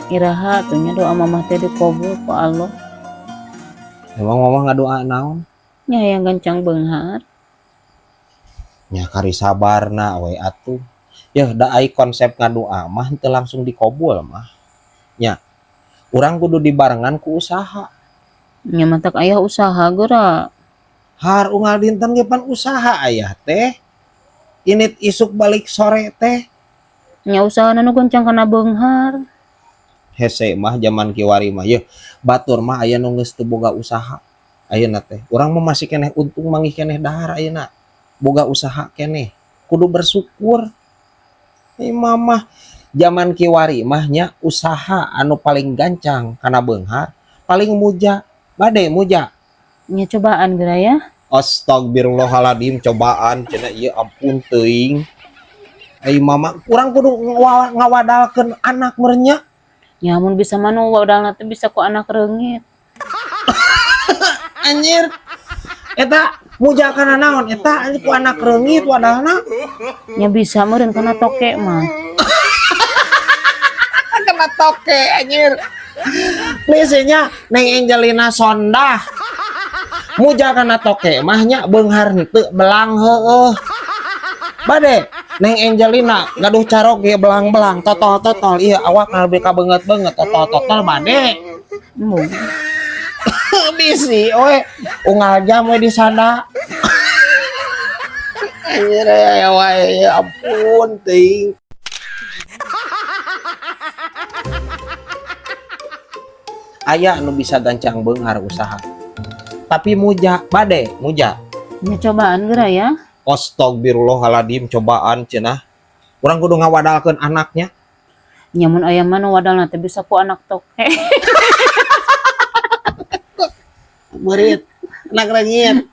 iraha atunya doa mamah teh dikabul ku Allah. Emang mama ngadoa naon? Nya yang gancang beunghar. Nya kari sabarna we atuh. Ya da ai konsep ngadoa mah teu langsung dikabul mah. Nya urang kudu dibarengan ku usaha. Nya matak aya usaha geura. Har unggal dinten ge pan usaha aya teh. Init isuk balik sore teh. Nya usahana nu gancang kana beunghar. Hese mah zaman kiwari mah yeuh batur mah aya nu geus teu boga usaha. Ayeuna teh urang mah masih keneh untung manggih keneh dahar ayeuna. Boga usaha keneh. Kudu bersyukur. Mamah zaman kiwari mah nya usaha anu paling gancang kana beunghar, paling muja. Bade muja. Nya cobaan geura ya. Astagfirullahaladzim cobaan cenah ieu ampun teuing. Mama urang kudu ngawadalkeun anak merenya. Nya mun bisa manu wadalna teh bisa ku anak reungit. Anjir. Eta muja kana naon? Eta ku anak reungit wadalna. Nya bisa meureun kana toke mah. Kena toke anjir. Biasanya Neng Angelina Sondah. Muja kana toke mah nya beunghar henteu belang heueuh. Bade Neng Angelina gaduh carok ge belang-belang totol-totol ieu awak hareup kabeungeut-beungeut totol-totol bade. Bisi we unggal jam we di sana. Anjir ya wae ya ampun teuing. Aya nu bisa gancang beunghar usaha. Tapi muja bade muja. Nya cobaan geura ya. Astagfirullahaladzim cobaan cenah. Urang kudu ngawadalkeun anaknya. Nya mun aya mah nu wadalna teh bisa ku anak toke. Murid anak reungit.